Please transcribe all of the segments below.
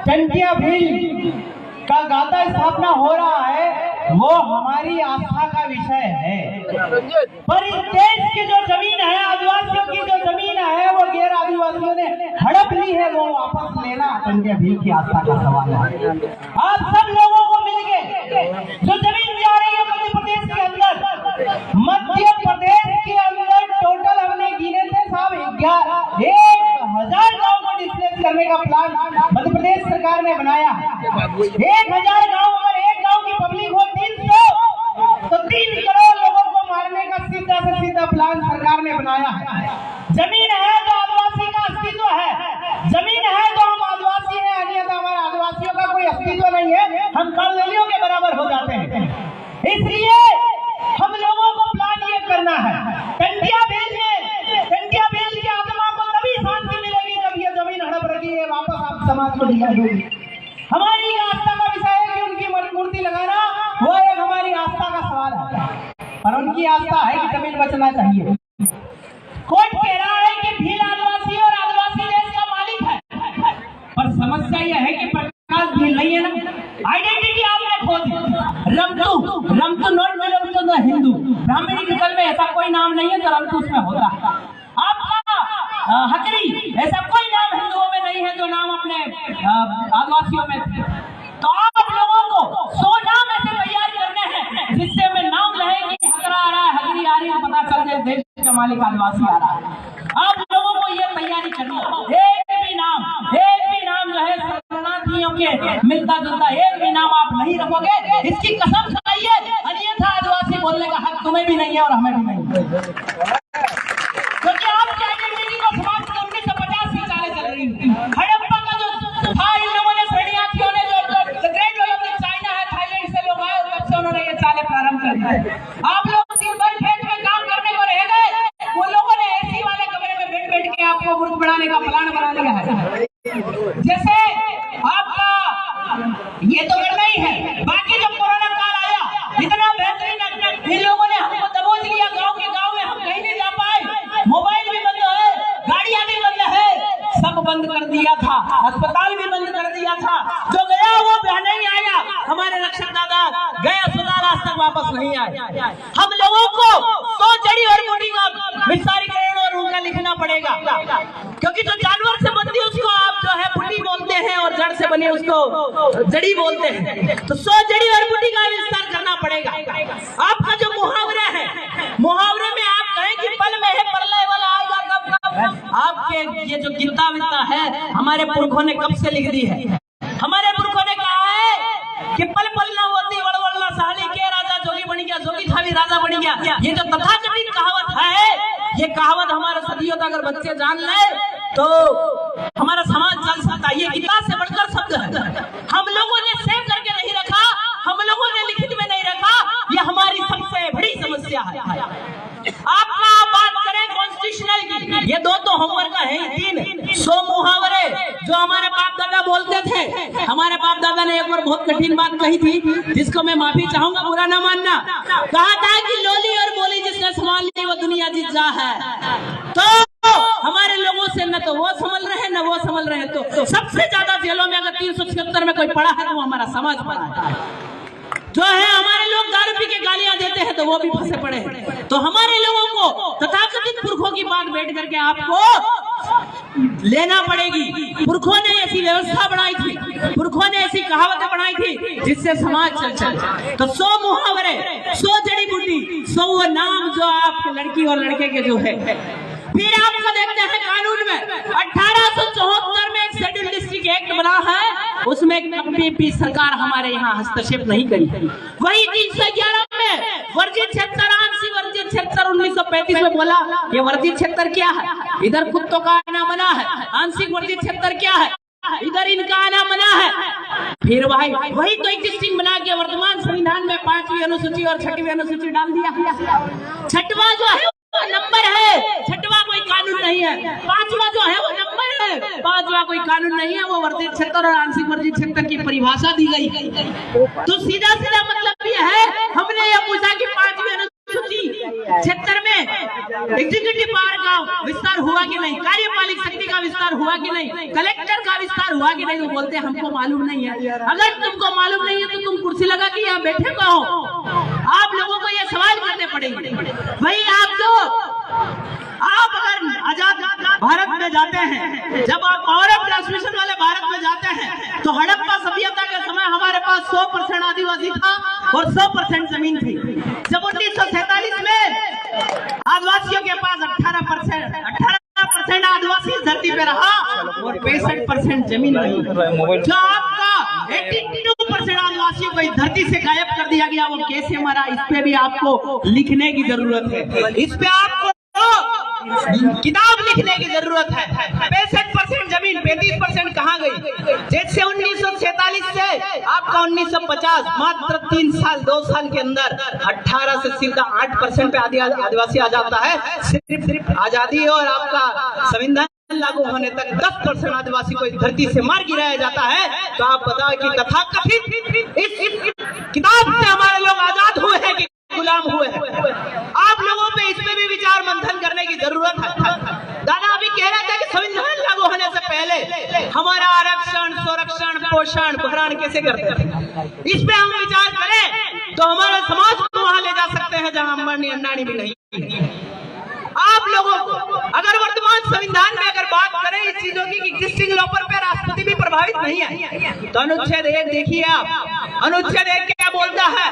टंटिया भील का गाता स्थापना हो रहा है, वो हमारी आस्था का विषय है। पर इस देश की जो जमीन है, आदिवासियों की जो जमीन है, वो गैर आदिवासियों ने हड़प ली है, वो वापस लेना टंटिया भील की आस्था का सवाल है। आप सब लोगों को मिलके जो जमीन जा रही है मध्य प्रदेश के अंदर, मध्य प्रदेश के अंदर टोटल हमने गिने थे साहब 1000 गाँव को डिस्प्लेस करने का प्लान मध्य प्रदेश सरकार ने बनाया है। 1000 गाँव, अगर एक गाँव की पब्लिक हो 300 तो 3 करोड़ लोगों को मारने का सीधा से सीधा प्लान सरकार ने बनाया है। जमीन है तो आदिवासी का अस्तित्व है, जमीन है तो हम आदिवासी हैं, अन्यथा हमारे आदिवासियों का कोई अस्तित्व नहीं है, हम कर्नलियों के बराबर हो जाते हैं। इसलिए हम लोगों को प्लान ये करना है, टंटिया भील की आत्मा को तभी शांति मिलेगी जब ये जमीन हड़प रखी है वापस आप समाज को दिला दोगे। हमारी आस्था का विषय है कि उनकी मूर्ति लगाना, वो एक हमारी आस्था का सवाल है, और उनकी आस्था है कि जमीन बचना चाहिए। कोर्ट कह रहा है कि भील आदिवासी और आदिवासी देश का मालिक है, पर समस्या यह है कि प्रकाश भील नहीं है ना, आइडेंटिटी आपने खो दी। Ramtu not belong to Hindu, ब्राह्मणी कल में ऐसा कोई नाम नहीं है जो रमतू उसमें होता है। आपका हकरी ऐसा कोई नाम हिंदुओं में नहीं है जो नाम अपने आदिवासियों में थे। तो आप लोगों को 100 नाम ऐसे तैयार करने हैं जिससे हमें नाम रहे कि हकरा आ रहा है, हकरी आ रही है, पता चल जाए देश का मालिक आदिवासी आ रहा है। आप लोगों को ये तैयारी करनी है, एक भी नाम जो है शरणार्थियों के मिलता जुलता एक भी नाम आप नहीं रखोगे, इसकी कसम खाइए, अन्यथा आदिवासी बोलने का हक तुम्हें भी नहीं है और हमें भी नहीं है। क्योंकि आपकी आइडेंटिटी को समाप्त करने से 50 से 40 चल रही है। हड़प्पा का जो था, इन लोगों ने शरणार्थियों ने जो ग्रेट वॉल ऑफ चाइना है, थाईलैंड से लोग आए और तब से उन्होंने ये चाले प्रारंभ कर दिए। आप लोग दिन भर खेत में काम करने को रह गए, वो लोगों ने एसी वाले कमरे में बैठ के आपको मुर्ग बढ़ाने का प्लान बना लिया है। जैसे आपका ये तो करना ही है, बाकी जब कोरोना काल आया इतना बेहतरीन इन लोगों ने हमको दबोच लिया, गाँव के गाँव में हम कहीं नहीं जा पाए, मोबाइल भी बंद है, गाड़ियां भी बंद है, सब बंद कर दिया था, अस्पताल भी बंद कर दिया था। जो गया वो नहीं आया, हमारे रक्षक दादा गया सुधार आज तक वापस नहीं आए। हम लोगों को 100 जड़ी और बूटी का विस्तारीकरण और उनका लिखना पड़ेगा, क्योंकि जो जानवर से बनती है उसको आप जो है बूटी बोलते हैं और जड़ से बनी उसको जड़ी बोलते हैं। तो 100 जड़ी और बूटी का विस्तार करना पड़ेगा। आपका जो मुहावरा है, मुहावरे में आप कहें कि पल में है परलय वाला आएगा कब, आपके ये जो गीता विता है हमारे पुरखों ने कब से लिख दी है। हमारे पुरखों ने कहा है कि पल पल न होती वड़वड़ना साली के राजा जोगी बन गया, जोगी था भी राजा बन गया। ये जो तथाकथित कहावत है, ये कहावत हमारे सदियों तक अगर बच्चे जान ले तो हमारा समाज चल सकता है। ये गीता से बढ़कर शब्द है, हम लोगों ने सेव करके नहीं रखा, हम लोगों ने लिखित में नहीं रखा, ये हमारी सबसे बड़ी समस्या है। आपका बात करें कॉन्स्टिट्यूशनल की, ये 2 तो होमवर्क का है, 3 100 मुहावरे जो हमारे बाप दादा बोलते थे। हमारे बाप दादा ने एक बार बहुत कठिन बात कही थी, जिसको मैं माफी चाहूंगा, बुरा ना मानना। कहा था कि लोली और बोली जिसने संभाल ली वो दुनिया जीत जा है। तो हमारे लोगों से न तो वो संभल रहे न वो संभल रहे। तो सबसे ज्यादा जेलों में अगर 376 में कोई पड़ा है तो वो हमारा समाज पड़ा है। जो है हमारे लोग दारू पी के गालियां देते हैं तो वो भी फंसे पड़े हैं। तो हमारे लोगों को तथाकथित पुरखों की बात बैठ करके आपको लेना पड़ेगी। पुरखों ने ऐसी व्यवस्था बनाई थी, पुरखों ने ऐसी कहावतें बनाई थी जिससे समाज चल। तो 100 मुहावरे, 100 जड़ी बूटी, 100 वो नाम जो आप लड़की और लड़के के जो है। फिर आपको देखते हैं कानून में 1874 में एक शेड्यूल डिस्ट्रिक्ट एक्ट बना है, उसमें कभी भी सरकार हमारे यहाँ हस्तक्षेप नहीं करी। वही 311 में वर्जित क्षेत्र, आंशिक वर्जित क्षेत्र 1935 में बोला ये वर्जित क्षेत्र क्या है, इधर कुत्तों का आना मना है, आंशिक वर्जित क्षेत्र क्या है, इधर इनका आना मना है। फिर वही तो एक डिस्ट्रिक्ट बना के वर्तमान संविधान में 5वीं अनुसूची और 6वीं अनुसूची डाल दिया। 6वां जो है वो नंबर है, 6वां कोई कानून नहीं है। 5वां जो है वो नंबर है, 5वां कोई कानून नहीं है। वो वर्जित क्षेत्र और आंशिक वर्जित क्षेत्र की परिभाषा दी गई। तो सीधा सीधा मतलब ये है, हमने ये पूछा कि 5वीं अनुसूची क्षेत्र में एग्जीक्यूटिव पावर का विस्तार हुआ कि नहीं, कार्यपालिक शक्ति का विस्तार हुआ कि नहीं, कलेक्टर का विस्तार हुआ कि नहीं, तो बोलते हैं हमको मालूम नहीं है। अगर तुमको मालूम नहीं है तो तुम कुर्सी लगा के यहाँ बैठे कहो। आप लोगों को ये सवाल करने पड़ेंगे। भाई आप अगर आजाद भारत में जाते हैं, जब आप पावर ऑफ ट्रांसमिशन वाले भारत में जाते हैं, तो हड़प्पा सभ्यता के समय हमारे पास 100% आदिवासी था और 100% जमीन थी। जब 1947 में आदिवासियों के पास 18% आदिवासी धरती पे रहा और 65% जमीन रही। जो आपका 82% आदिवासियों को इस धरती से गायब कर दिया गया, वो कैसे मरा, इस पे भी आपको लिखने की जरूरत है। इस पे आपको किताब लिखने की जरूरत है। 65% जमीन 35% कहाँ गई? जैसे 1947 से आपका 1950 मात्र 3 साल 2 साल के अंदर 18 से सीधा 8% पे आदिवासी आ जाता है। सिर्फ आजादी और आपका संविधान लागू होने तक 10% आदिवासी को इस धरती से मार गिराया जाता है। तो आप बताओ कि तथाकथित इस किताब से हमारे लोग आजाद हुए हैं कि गुलाम हुए हैं? आप लोगों पे इस पे भी विचार मंथन करने की जरूरत है। दादा अभी कह रहे थे कि संविधान लागू होने से पहले हमारा आरक्षण, संरक्षण, पोषण, भरण कैसे करते थे। इस पे हम विचार करें तो हमारे समाज को वहां ले जा सकते हैं जहां अंबानी अंडानी भी नहीं। आप लोगों को अगर वर्तमान संविधान में अगर बात करें इस चीजों की एग्जिस्टिंग लॉ पर राष्ट्रपति भी प्रभावित नहीं है, तो अनुच्छेद 1 देखिए आप। अनुच्छेद 1 क्या बोलता है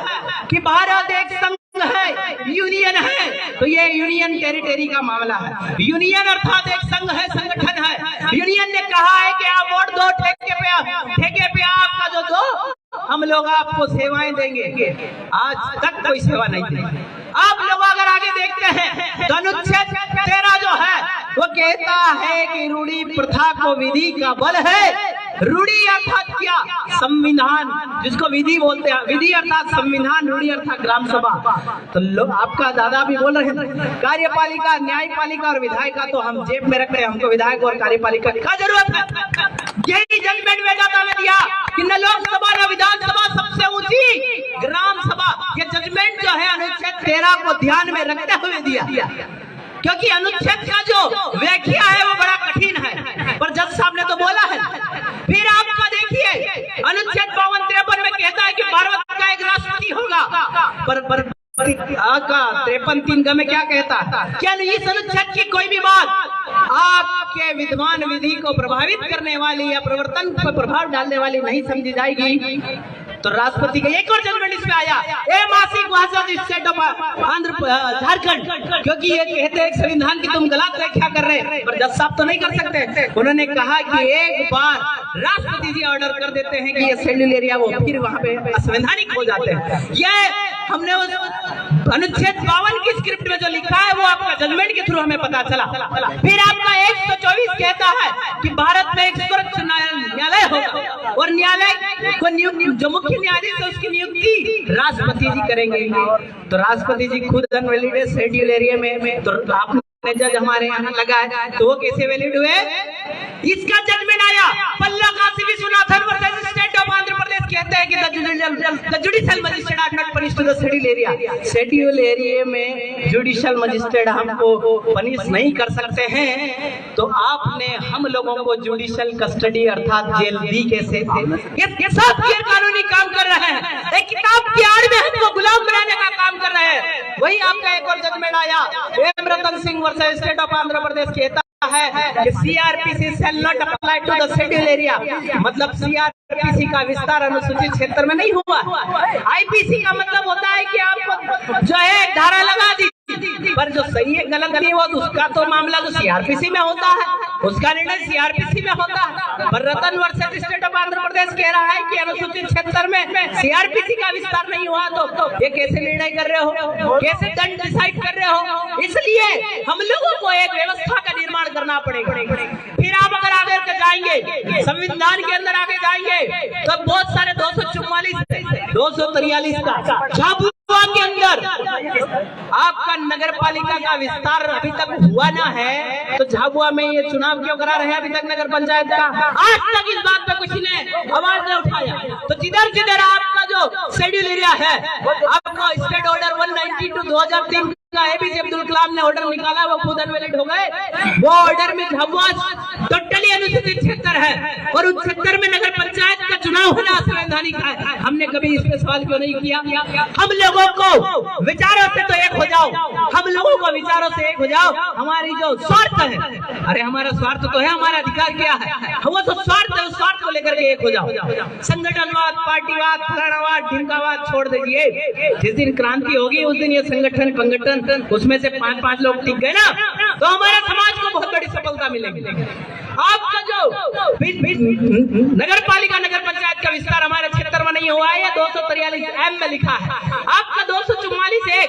कि भारत एक संघ है, यूनियन है। तो ये यूनियन टेरिटरी का मामला है। यूनियन अर्थात एक संघ है, संगठन है। यूनियन ने कहा है कि आप वोट दो, ठेके पे आपका जो दो, हम लोग आपको सेवाएं देंगे। आज तक कोई सेवा नहीं दी। आप लोग अगर आगे देखते हैं तो अनुच्छेद 13 जो है वो कहता है कि रूढ़ी प्रथा को विधि का बल है। रूढ़ी अर्थात क्या? संविधान, जिसको विधि बोलते हैं। विधि अर्थात संविधान, रूढ़ी अर्थात ग्राम सभा। तो लोग आपका दादा भी बोल रहे हैं कार्यपालिका, न्यायपालिका और विधायिका तो हम जेब में रखते हैं, हमको विधायक और कार्यपालिका की क्या जरूरत है? यही जजमेंट वेदांता ने दिया कि न लोकसभा न विधानसभा, सबसे ऊंची ग्राम सभा। ये जजमेंट जो है अनुच्छेद 13 को ध्यान में रखते हुए दिया, क्योंकि अनुच्छेद का जो व्याख्या है वो बड़ा कठिन है, पर जज साहब ने तो बोला है। फिर आपका देखिए अनुच्छेद 52-53 में कहता है कि भारत का एक राष्ट्रपति होगा, पर 53-3 में क्या कहता है? क्या इस अनुच्छेद की कोई भी बात आपके विद्वान विधि को प्रभावित करने वाली या प्रवर्तन पर प्रभाव डालने वाली नहीं समझी जाएगी? तो राष्ट्रपति का एक और जजमेंट इसमें आया, मासिक भाषा स्टेट ऑफ झारखंड, क्योंकि ये कहते हैं संविधान की तुम गलत व्याख्या कर रहे हैं, पर जज साहब तो नहीं कर सकते। उन्होंने कहा कि एक बार राष्ट्रपति जी ऑर्डर कर देते हैं कि ये शेड्यूल एरिया, वो फिर वहां पे असंवैधानिक हो जाते हैं। ये हमने उस अनुच्छेद 52 की स्क्रिप्ट में जो लिखा है वो आपका जजमेंट के थ्रू हमें पता चला। फिर आपका 124 कहता है कि भारत में एक सर्वोच्च न्यायालय होगा और न्यायालय को नियुक्ति जो मुख्य न्यायाधीश है उसकी नियुक्ति राष्ट्रपति जी करेंगे। तो राष्ट्रपति जी खुद अनवैलिड है शेड्यूल एरिया में, तो आपने जज हमारे यहाँ लगा है, तो वो कैसे वैलिड हुए? इसका जजमेंट आया Palla Kashi Vishwanathan versus state of Andhra Pradesh, कहते हैं कि the judicial magistrate are not punished to the schedule area. Schedule area में जुडिशियल मजिस्ट्रेट हमको पनिश नहीं कर सकते हैं, तो आपने हम लोगों को जुडिशियल कस्टडी अर्थात जेल दी कैसे? ये सब गैर कानूनी काम कर रहे हैं, एक किताब की आड़ में हमको गुलाम बनाने का काम कर रहे हैं। वही आपका एक और जजमेंट आया Ratan Singh versus state of Andhra Pradesh, कहता है कि CrPC shall not apply to the schedule area, मतलब सीआरपीसी का विस्तार अनुसूचित क्षेत्र में नहीं हुआ। आईपीसी का मतलब होता है कि आपको जो है धारा लगा दी, पर जो सही है गलत है वो उसका तो मामला तो सीआरपीसी में होता है, उसका निर्णय सीआरपीसी में होता है। पर रतन वर्सेस स्टेट ऑफ आंध्र प्रदेश कह रहा है कि अनुसूचित क्षेत्र में सीआरपीसी का विस्तार नहीं हुआ, तो ये कैसे निर्णय कर रहे हो, कैसे दंड डिसाइड कर रहे हो? इसलिए हम लोगों को एक व्यवस्था का निर्माण करना पड़ेगा। फिर आप अगर आगे जाएंगे संविधान के अंदर आगे जाएंगे तो बहुत सारे 244 243 का झाबुआ के अंदर आपका नगर पालिका का विस्तार अभी तक हुआ ना है, तो झाबुआ में ये चुनाव क्यों करा रहे हैं अभी तक नगर पंचायत का? आज तक इस बात पे किसी ने आवाज नहीं उठाया। तो जिधर आपका जो शेड्यूल एरिया है, आपका state order 192/2003 APJ Abdul Kalam ने ऑर्डर निकाला, वो खुद अनवैलिड हो गए। वो ऑर्डर में टोटली अनुसूचित क्षेत्र है और उस क्षेत्र में नगर पंचायत का चुनाव होना असंवैधानिक है। हमने कभी इस पे सवाल क्यों नहीं किया? हम लोगों को विचारों से तो एक हो जाओ, हम लोगों को विचारों से एक हो जाओ। हमारी जो स्वार्थ है, अरे हमारा स्वार्थ तो है, हमारा अधिकार क्या है? वो तो स्वार्थ है, उस स्वार्थ को लेकर के एक हो जाओ। संगठनवाद, पार्टीवाद, फलानावाद, ढिमकावाद छोड़ दीजिए। जिस दिन क्रांति होगी उस दिन ये संगठन पंगठन उसमें से 5-5 लोग टिक गए ना, तो हमारे समाज को बहुत बड़ी सफलता मिलेगी। आपका जो नगर पालिका नगर पंचायत का विस्तार हमारे क्षेत्र में नहीं हुआ है, 243 में लिखा है। आपका 244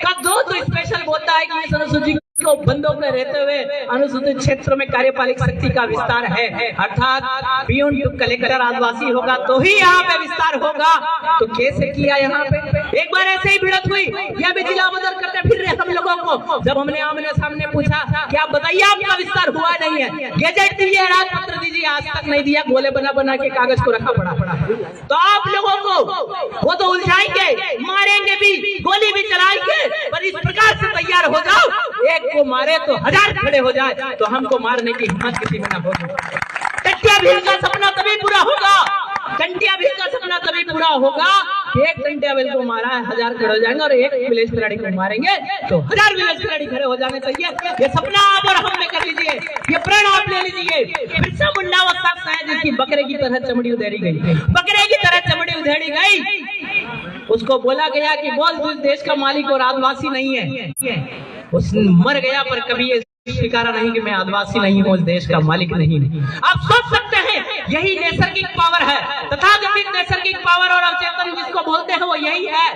का 2 तो स्पेशल बोलता है कि इस अनुसूचित को बंदों में रहते हुए अनुसूचित क्षेत्र में कार्यपालिक शक्ति का विस्तार है, अर्थात पियून टू कलेक्टर आदिवासी होगा तो ही यहाँ पे विस्तार होगा। तो कैसे किया यहाँ पे? एक बार ऐसे ही भिड़त हुई, या भी जिला बदल करते फिर रहे हम लोगों को। जब हमने आमने सामने पूछा कि आप बताइए आपका विस्तार हुआ नहीं है, गेजेट दीजिए, राजपत्र दीजिए, आज तक नहीं दिया। गोले बना बना के कागज को रखा पड़ा। तो आप लोगों को वो तो उलझाएंगे, मारेंगे भी, गोली भी चलाएंगे, पर इस प्रकार से तैयार हो जाओ, एक को मारे तो 1000 खड़े हो जाए, तो हमको मारने की हिम्मत किसी में न हो। टंटिया भील का सपना तभी पूरा होगा, टंटिया भील का सपना तभी पूरा होगा कि एक टंटिया भील को मारा है 1000 खड़े हो जाएंगे, और एक विलेज खिलाड़ी को मारेंगे तो 1000 विलेज खिलाड़ी खड़े हो जाने चाहिए। ये सपना आप और हम में कर लीजिए, ये प्रण आप ले लीजिए। बिरसा मुंडा वो शख्स है जिसकी बकरे की तरह चमड़ी उधेड़ी गई, बकरे की तरह चमड़ी उधेड़ी गई। उसको बोला गया कि बोल तू देश का मालिक और आदिवासी नहीं है। उसने मर गया, पर कभी ये स्वीकारा नहीं कि मैं आदिवासी नहीं हूँ, देश का मालिक नहीं। आप सोच सकते हैं यही नैसर्गिक पावर है, तथाकथित नैसर्गिक पावर और अवचेतन जिसको बोलते हैं वो यही है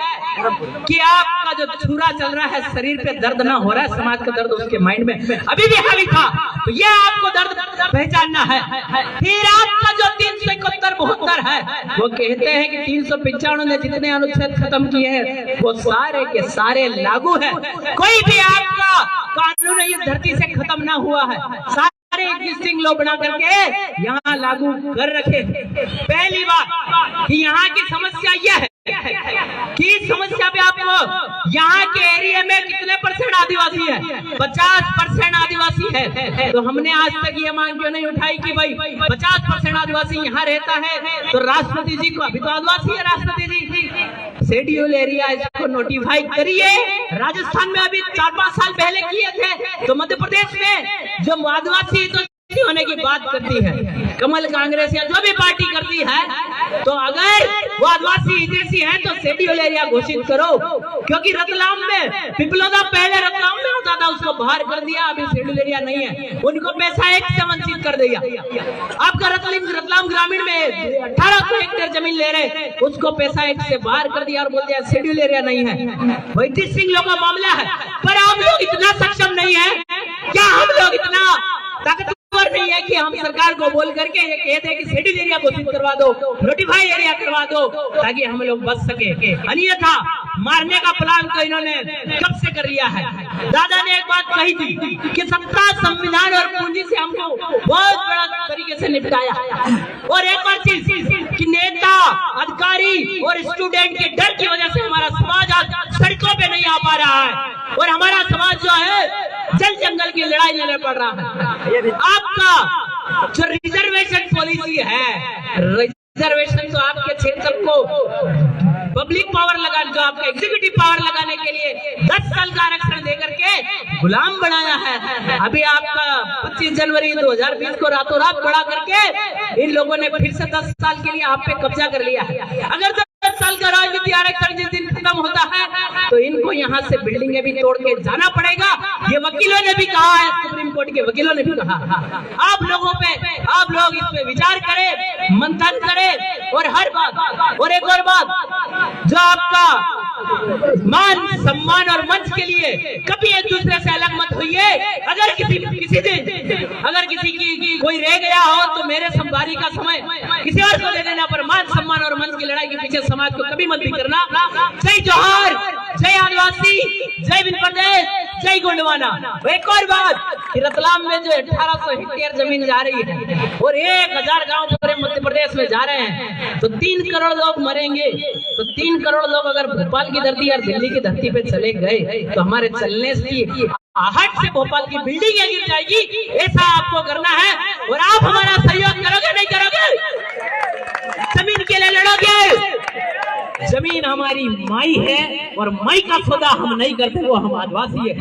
कि आपका जो छुरा चल रहा है, शरीर पे दर्द ना हो रहा है, समाज का दर्द उसके माइंड में अभी भी हावी था, तो ये आपको दर्द पहचानना है। फिर आपका जो 371-72 है, वो कहते हैं कि 395 ने जितने अनुच्छेद खत्म किए हैं वो सारे के सारे लागू है। कोई भी आपका कानून इस धरती से खत्म ना हुआ है, सारे एग्जिस्टिंग लॉ बना करके यहाँ लागू कर रखे। पहली बात कि यहाँ की समस्या यह है कि समस्या पे आपको यहाँ के एरिया में कितने % आदिवासी है? 50% आदिवासी है। तो हमने आज तक ये मांग क्यों नहीं उठाई कि भाई 50% आदिवासी यहाँ रहता है तो राष्ट्रपति जी को, अभी तो आदिवासी है राष्ट्रपति जी, शेड्यूल एरिया इसको नोटिफाई करिए। राजस्थान में अभी 4-5 साल पहले किए थे, तो मध्य प्रदेश में जो आदिवासी तो होने की बात करती है कमल कांग्रेस या जो भी पार्टी करती है, तो अगर वो आदिवासी एजेंसी है तो शेड्यूल एरिया घोषित करो। क्योंकि रतलाम में पिपलोदा पहले रतलाम में होता था, उसको बाहर कर दिया, अभी शेड्यूल एरिया नहीं है, उनको पैसा एक से वंचित कर दिया। आपका रतलाम ग्रामीण में 1800 हेक्टेयर जमीन ले रहे, उसको पैसा एक से बाहर कर दिया और बोल दिया शेड्यूल एरिया नहीं है। वैदिक सिंह लोग का मामला है, पर हम लोग इतना सक्षम नहीं है क्या? हम लोग इतना ताकतवर नहीं है कि हम सरकार को बोल करके ये कहते हैं कि शेड्यूल एरिया घोषित करवा दो, नोटिफाई एरिया करवा दो, ताकि हम लोग बच सके। अन्यथा मारने का प्लान तो इन्होंने कब से कर लिया है। दादा ने एक बात कही थी कि सत्ता, संविधान और पूंजी से हमको बहुत बड़ा तरीके से निपटाया। और एक और चीज कि नेता, अधिकारी और स्टूडेंट के डर की वजह से हमारा समाज आज सड़कों पे नहीं आ पा रहा है, और हमारा समाज जो है जल जंगल की लड़ाई लड़ पड़ रहा है। आपका जो रिजर्वेशन पॉलिसी है, रिजर्वेशन तो आपके क्षेत्र को पब्लिक पावर लगाने, जो आपका एग्जीक्यूटिव पावर लगाने के लिए 10 साल का आरक्षण देकर के गुलाम बनाया है। अभी आपका 25 जनवरी 2020 को रातों रात बढ़ा करके इन लोगों ने फिर से 10 साल के लिए आप पे कब्जा कर लिया है। अगर 10 साल का राजनीति आरक्षण जिस दिन खत्म होता है तो इनको यहाँ से बिल्डिंगें भी तोड़ के जाना पड़ेगा। ये वकीलों ने भी कहा है, सुप्रीम कोर्ट के वकीलों ने भी कहा। आप लोगों पे, आप लोग इस पे विचार करें, मंथन करें, और हर बात, और एक और बात, जो आपका मान सम्मान और मंच के लिए कभी एक दूसरे से अलग मत होइए। अगर किसी दिन अगर किसी की कोई रह गया हो तो मेरे संभारी का समय किसी और को दे देना, पर मान सम्मान और मंच की लड़ाई के पीछे समाज को कभी मत भी करना। जय जोहार, जय आदिवासी, जय विन प्रदेश, जय गोंडवाना। एक और बात कि रतलाम में जो 1800 हेक्टेयर जमीन जा रही है और 1000 गांव पूरे मध्य प्रदेश में जा रहे हैं, तो 3 करोड़ लोग मरेंगे। तो 3 करोड़ लोग अगर भोपाल की धरती या दिल्ली की धरती पे चले गए तो हमारे चलने की आहट से भोपाल की बिल्डिंग गिर जाएगी। ऐसा आपको करना है और आप हमारा सहयोग करोगे नहीं करोगे? जमीन के लिए लड़ोगे? जमीन हमारी माई है और माई का सौदा हम नहीं करते, वो हम आदिवासी है।